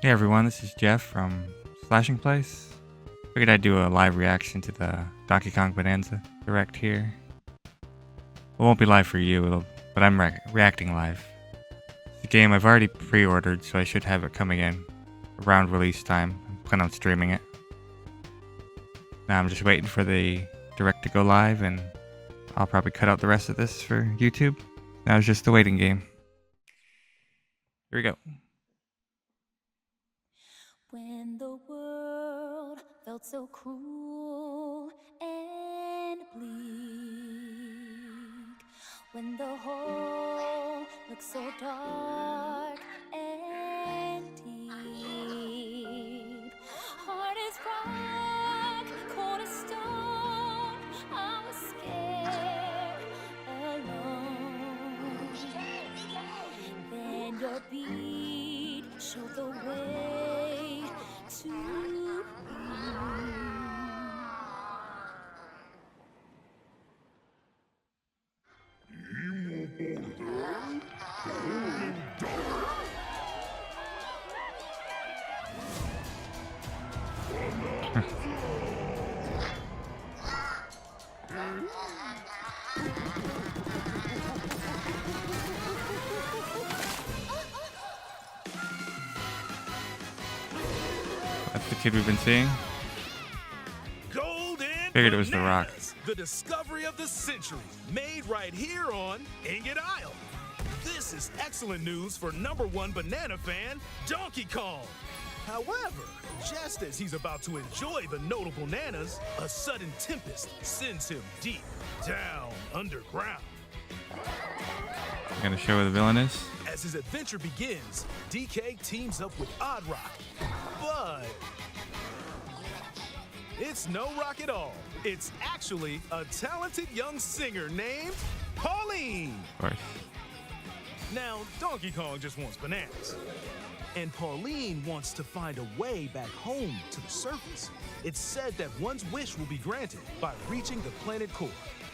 Hey everyone, this is Jeff from Slashing Place. Figured I'd do a live reaction to the Donkey Kong Bonanza direct here. It won't be live for you, but I'm reacting live. It's a game I've already pre-ordered, so I should have it coming in around release time. I plan on streaming it. Now I'm just waiting for the direct to go live, and I'll probably cut out the rest of this for YouTube. Now it's just the waiting game. Here we go. When the world felt so cruel and bleak, when the hole looked so dark and deep, hard as rock, cold as stone, I was scared alone. Then your beat showed the way to you. That's the kid we've been seeing. Figured it was The Rock. The discovery of the century, made right here on Ingot Isle. This is excellent news for #1 banana fan, Donkey Kong. However, just as he's about to enjoy the notable bananas, a sudden tempest sends him deep down underground. I'm gonna show where the villain is. As his adventure begins, DK teams up with Odd Rock, but it's no rock at all. It's actually a talented young singer named Pauline. Of course. Now, Donkey Kong just wants bananas. And Pauline wants to find a way back home to the surface. It's said that one's wish will be granted by reaching the planet core.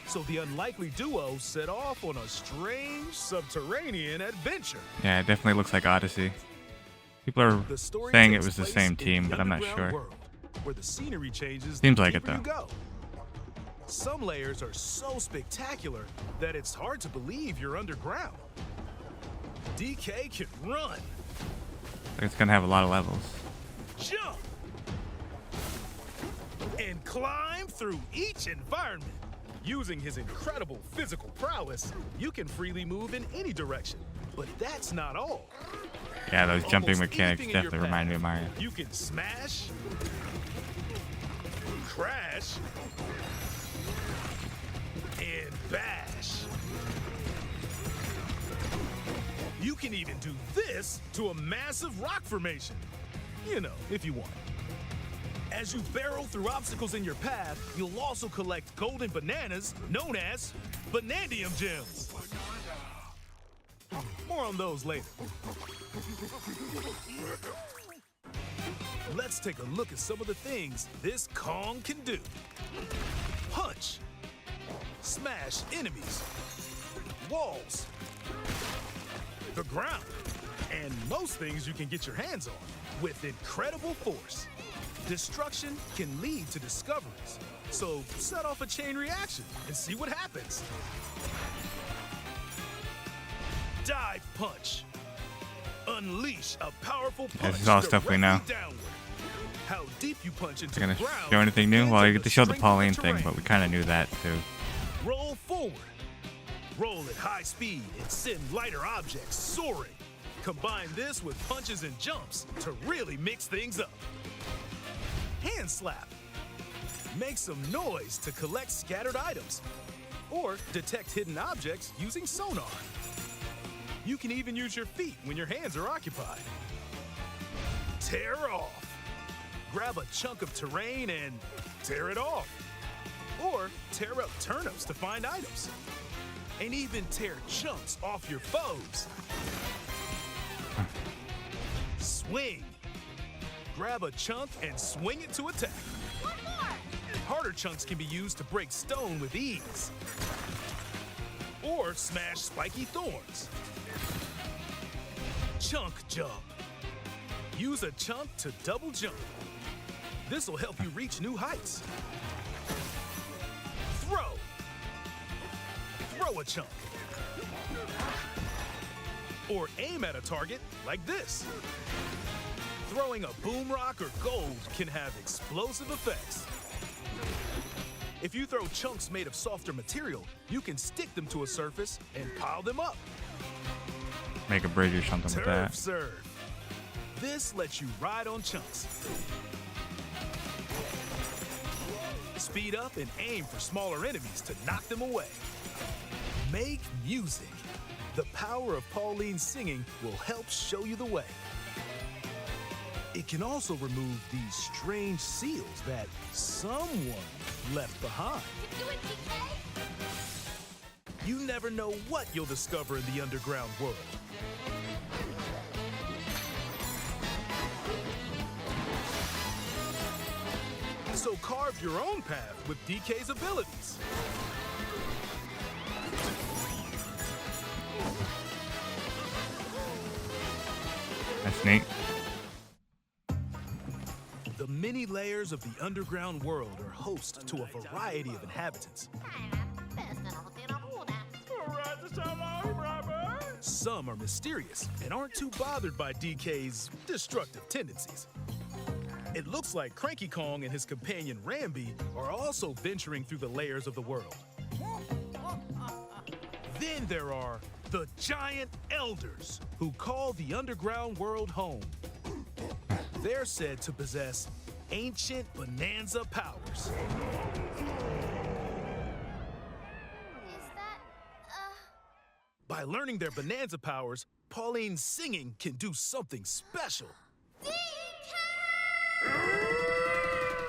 So the unlikely duo set off on a strange subterranean adventure. Yeah, it definitely looks like Odyssey. People are saying it was the same team, but I'm not sure. World, where the scenery changes Seems the like it, deeper you though. go. Some layers are so spectacular that it's hard to believe you're underground. DK can run, It's gonna have a lot of levels. jump, and climb through each environment. Using his incredible physical prowess, you can freely move in any direction. But that's not all. Yeah, those jumping Almost mechanics anything in your definitely remind me of Mario. You can smash, crash, and bash. You can even do this to a massive rock formation. You know, if you want. As you barrel through obstacles in your path, you'll also collect golden bananas known as Banandium gems. More on those later. Let's take a look at some of the things this Kong can do. Punch. Smash enemies. Walls. The ground. And most things you can get your hands on with incredible force. Destruction can lead to discoveries. So set off a chain reaction and see what happens. Dive punch. Unleash a powerful punch. This is all stuff we know. Downward. How deep you punch into They're the gonna ground. show anything new? Well, depends they showed the on strength of Pauline thing, terrain. but we kind of knew that too. Roll forward. Roll at high speed and send lighter objects soaring. Combine this with punches and jumps to really mix things up. Hand slap. Make some noise to collect scattered items. Or detect hidden objects using sonar. You can even use your feet when your hands are occupied. Tear off. Grab a chunk of terrain and tear it off. Or tear up turnips to find items. And even tear chunks off your foes. Swing. Grab a chunk and swing it to attack. Harder chunks can be used to break stone with ease. Or smash spiky thorns. Chunk jump. Use a chunk to double jump. This will help you reach new heights. Throw. Throw a chunk. Or aim at a target like this. Throwing a boom rock or gold can have explosive effects. If you throw chunks made of softer material, you can stick them to a surface and pile them up. Make a bridge or something with Turf that. serve. This lets you ride on chunks. Speed up and aim for smaller enemies to knock them away. Make music. The power of Pauline's singing will help show you the way. It can also remove these strange seals that someone left behind. You do it, DK? You never know what you'll discover in the underground world. So carve your own path with DK's abilities. That's neat. The many layers of the underground world are host to a variety of inhabitants. Some are mysterious and aren't too bothered by DK's destructive tendencies. It looks like Cranky Kong and his companion Rambi are also venturing through the layers of the world. Then there are the giant elders who call the underground world home. They're said to possess ancient Bananza powers. Is that, By learning their Bananza powers, Pauline's singing can do something special.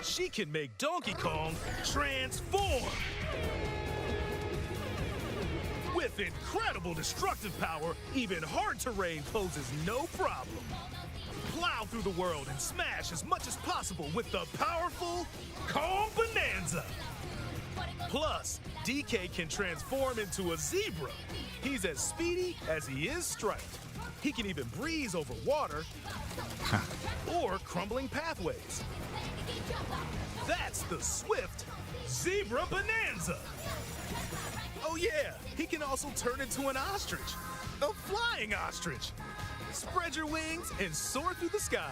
She can make Donkey Kong transform. With incredible destructive power, even hard terrain poses no problem. Plow through the world and smash as much as possible with the powerful Kong Bananza. Plus, DK can transform into a zebra. He's as speedy as he is striped. He can even breeze over water or crumbling pathways. That's the swift Zebra Bananza. Oh yeah, he can also turn into an ostrich, a flying ostrich. Spread your wings and soar through the sky.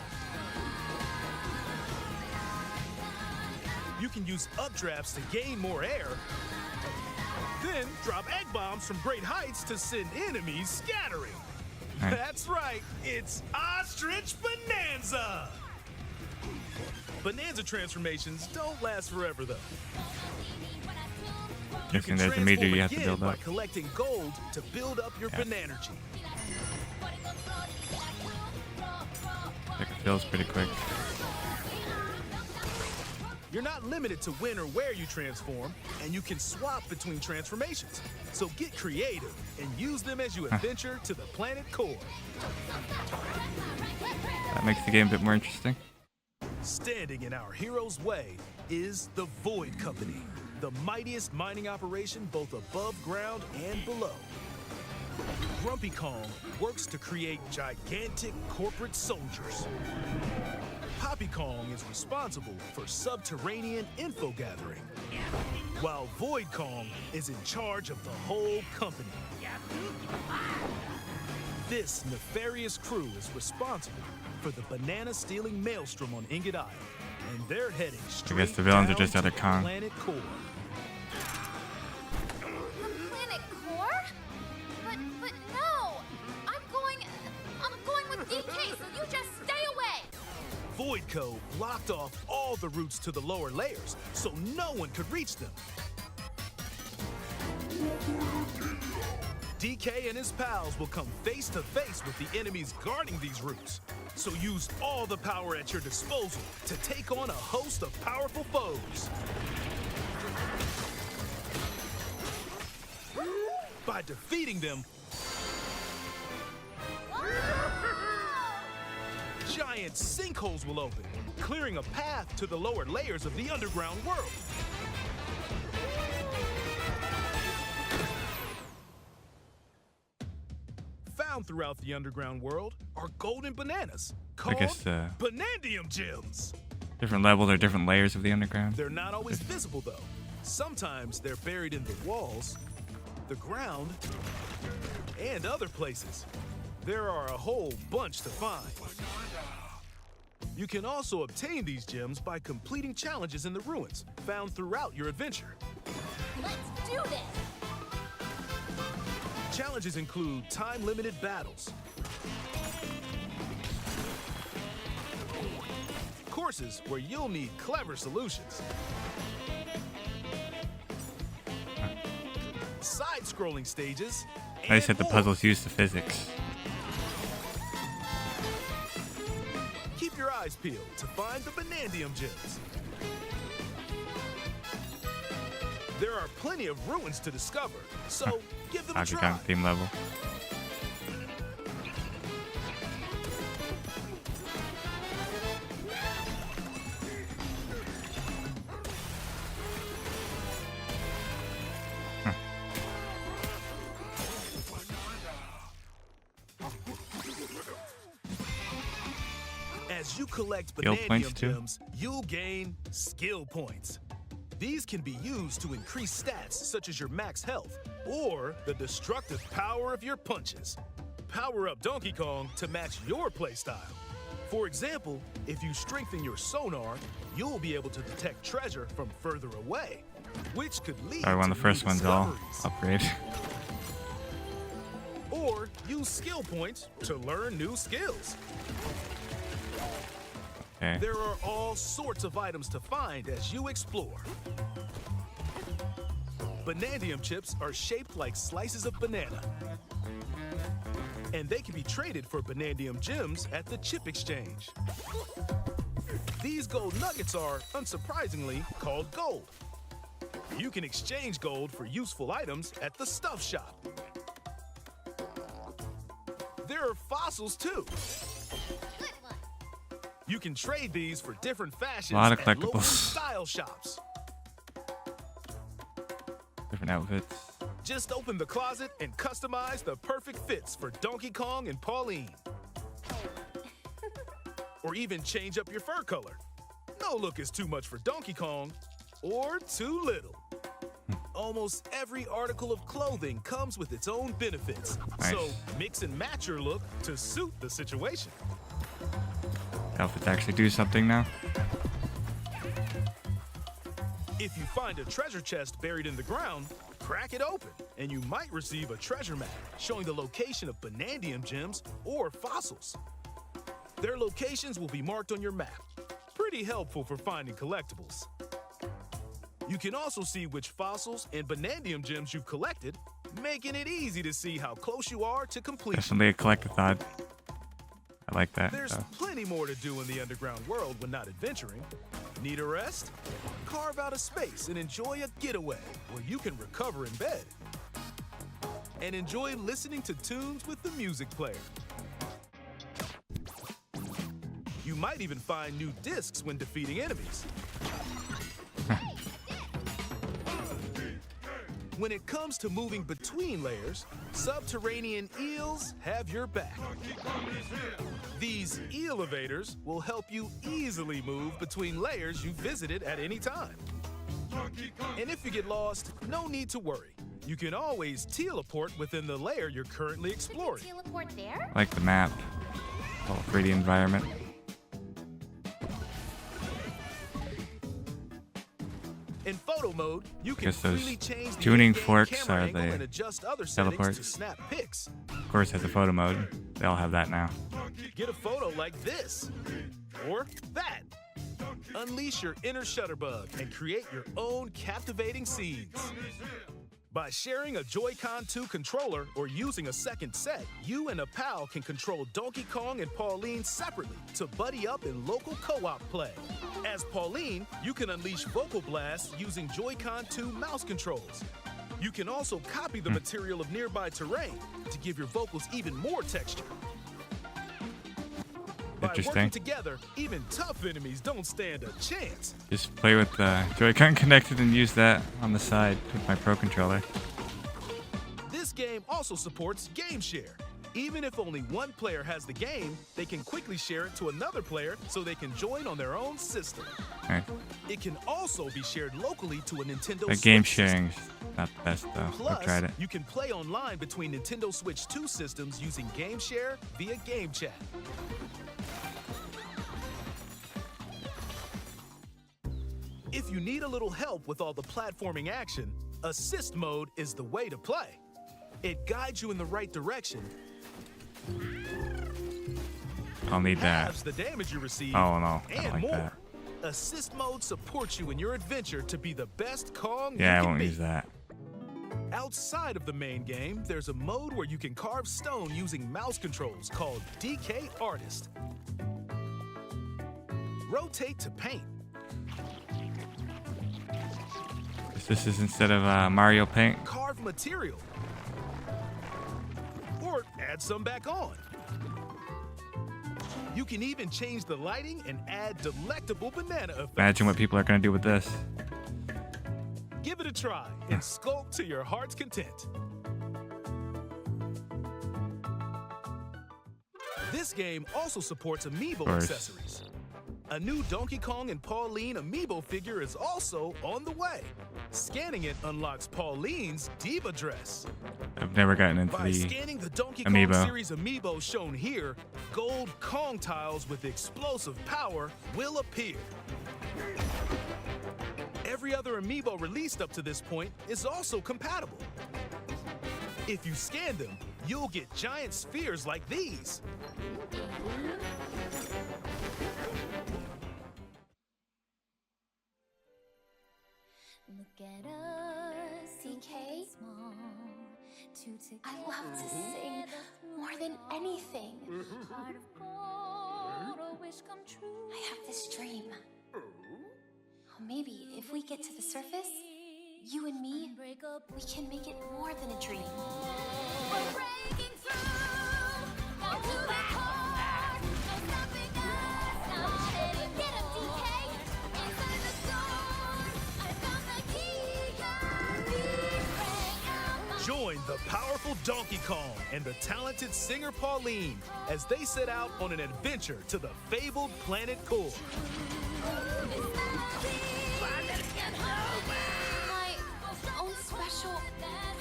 You can use updrafts to gain more air, then drop egg bombs from great heights to send enemies scattering. Right. That's right, it's Ostrich Bananza! Bananza transformations don't last forever though. You Guessing can there's a meter transform you have to again build by up. collecting gold to build up your Yeah. Banergy. Like it fills pretty quick. You're not limited to when or where you transform, and you can swap between transformations. So get creative and use them as you adventure to the planet core. That makes the game a bit more interesting. Standing in our hero's way is the Void Company, the mightiest mining operation both above ground and below. Grumpy Kong works to create gigantic corporate soldiers. Poppy Kong is responsible for subterranean info gathering, while Void Kong is in charge of the whole company. This nefarious crew is responsible for the banana-stealing maelstrom on Ingot Isle, and they're heading straight the villains are down just to other the Kong. planet core. the planet core? But no! I'm going with DK, so you just stay away! Voidco blocked off all the routes to the lower layers, so no one could reach them. DK and his pals will come face to face with the enemies guarding these routes. So use all the power at your disposal to take on a host of powerful foes. By defeating them, giant sinkholes will open, clearing a path to the lower layers of the underground world. found throughout the underground world are golden bananas called guess, Banandium gems. Different levels or different layers of the underground. They're not always visible though. Sometimes they're buried in the walls, the ground, and other places. There are a whole bunch to find. You can also obtain these gems by completing challenges in the ruins found throughout your adventure. Let's do this! Challenges include time-limited battles, courses where you'll need clever solutions, side-scrolling stages, They and said the more. puzzles use the physics. Keep your eyes peeled to find the Banandium gems. There are plenty of ruins to discover, so give them a Donkey try. Kong theme level. As you collect Skill points, Banandium too? gems, you'll gain skill points. These can be used to increase stats such as your max health or the destructive power of your punches. Power up Donkey Kong to match your playstyle. For example, if you strengthen your sonar, you'll be able to detect treasure from further away, which could lead Sorry, one to of the first new ones all discoveries. upgrade. Or use skill points to learn new skills. Okay. There are all sorts of items to find as you explore. Banandium chips are shaped like slices of banana. And they can be traded for Banandium gems at the chip exchange. These gold nuggets are, unsurprisingly, called gold. You can exchange gold for useful items at the stuff shop. There are fossils too. Good one! You can trade these for different fashions Lot of at local collectibles. style shops. Different outfits. Just open the closet and customize the perfect fits for Donkey Kong and Pauline. Or even change up your fur color. No look is too much for Donkey Kong or too little. Almost every article of clothing comes with its own benefits. Nice. So mix and match your look to suit the situation. Outfits actually do something now. If you find a treasure chest buried in the ground, crack it open, and you might receive a treasure map showing the location of Banandium gems or fossils. Their locations will be marked on your map. Pretty helpful for finding collectibles. You can also see which fossils and Banandium gems you've collected, making it easy to see how close you are to completion. Definitely a collectathon. I like that. There's plenty more to do in the underground world when not adventuring. Need a rest? Carve out a space and enjoy a getaway where you can recover in bed. And enjoy listening to tunes with the music player. You might even find new discs when defeating enemies. When it comes to moving between layers, subterranean eels have your back. These elevators will help you easily move between layers you visited at any time. And if you get lost, no need to worry. You can always teleport within the layer you're currently exploring. Teleport there? I like the map. Whole 3D environment. In photo mode, you can Guess those freely change the tuning in-game forks camera are angle the and adjust other settings teleports. to snap pics. Of course, has a photo mode. They all have that now. Get a photo like this or that. Unleash your inner shutterbug and create your own captivating scenes. By sharing a Joy-Con 2 controller or using a second set, you and a pal can control Donkey Kong and Pauline separately to buddy up in local co-op play. As Pauline, you can unleash vocal blasts using Joy-Con 2 mouse controls. You can also copy the material of nearby terrain to give your vocals even more texture. By working Interesting. together, even tough enemies don't stand a chance. Just play with the Joy-Con connected and use that on the side with my Pro Controller. This game also supports Game Share. Even if only one player has the game, they can quickly share it to another player so they can join on their own system. Alright. It can also be shared locally to a Nintendo The Switch game system. sharing's not the best though. I've tried Plus, it. you can play online between Nintendo Switch 2 systems using Game Share via Game Chat. If you need a little help with all the platforming action, Assist Mode is the way to play. It guides you in the right direction, I'll need that. halves the damage you receive, Oh no, I and don't like more. that. Assist Mode supports you in your adventure to be the best Kong Yeah, you I can won't be. use that. Outside of the main game, there's a mode where you can carve stone using mouse controls called DK Artist. Rotate to paint. This is instead of Mario Paint. Carve material. Or add some back on. You can even change the lighting and add delectable banana effects. Imagine what people are gonna do with this. Give it a try and sculpt to your heart's content. This game also supports amiibo course. accessories. A new Donkey Kong and Pauline amiibo figure is also on the way. Scanning it unlocks Pauline's diva dress. I've never gotten into By the scanning the Donkey Kong amiibo. series amiibo shown here, gold Kong tiles with explosive power will appear. Every other amiibo released up to this point is also compatible. If you scan them, you'll get giant spheres like these. Look at us, DK? small, two I love to sing more than anything. Heart of gold, a wish come true. I have this dream. Oh, maybe if we get to the surface, you and me, we can make it more than a dream. We're breaking through, down to the core. No stopping us, not letting get him, DK. Inside the storm, I found the key. Got me, bring out my Join the powerful Donkey Kong and the talented singer Pauline as they set out on an adventure to the fabled planet core. My own special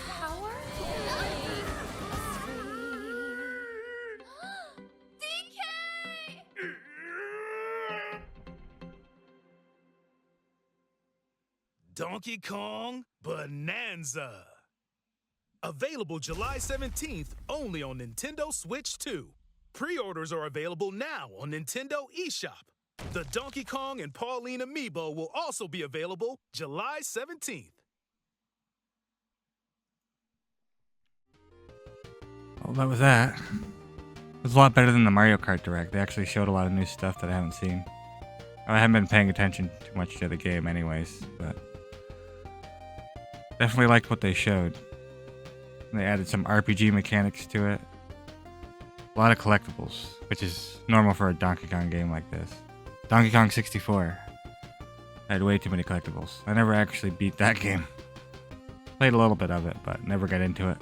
power? DK! Donkey Kong Bananza. Available July 17th only on Nintendo Switch 2. Pre-orders are available now on Nintendo eShop. The Donkey Kong and Pauline amiibo will also be available July 17th. Well, that was that. It was a lot better than the Mario Kart Direct. They actually showed a lot of new stuff that I haven't seen. I haven't been paying attention too much to the game anyways, but definitely liked what they showed. And they added some RPG mechanics to it. A lot of collectibles, which is normal for a Donkey Kong game like this. Donkey Kong 64 had way too many collectibles. I never actually beat that game. Played a little bit of it, but never got into it.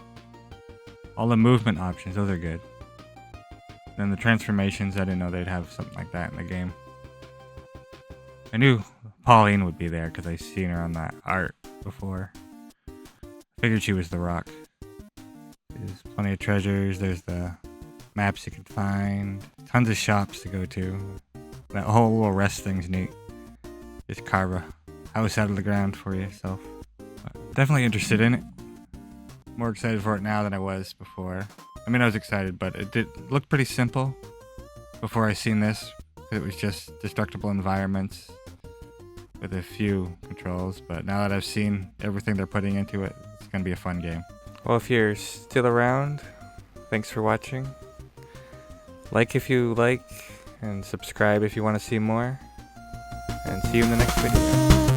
All the movement options, those are good. Then the transformations, I didn't know they'd have something like that in the game. I knew Pauline would be there because I seen her on that art before. Figured she was the Rock. There's plenty of treasures, there's the maps you can find, tons of shops to go to. That whole little rest thing's neat. Just carve a house out of the ground for yourself. But definitely interested in it. More excited for it now than I was before. I mean, I was excited, but it did look pretty simple before I seen this. It was just destructible environments with a few controls. But now that I've seen everything they're putting into it, it's going to be a fun game. Well, if you're still around, thanks for watching. Like if you like, and subscribe if you want to see more. And see you in the next video.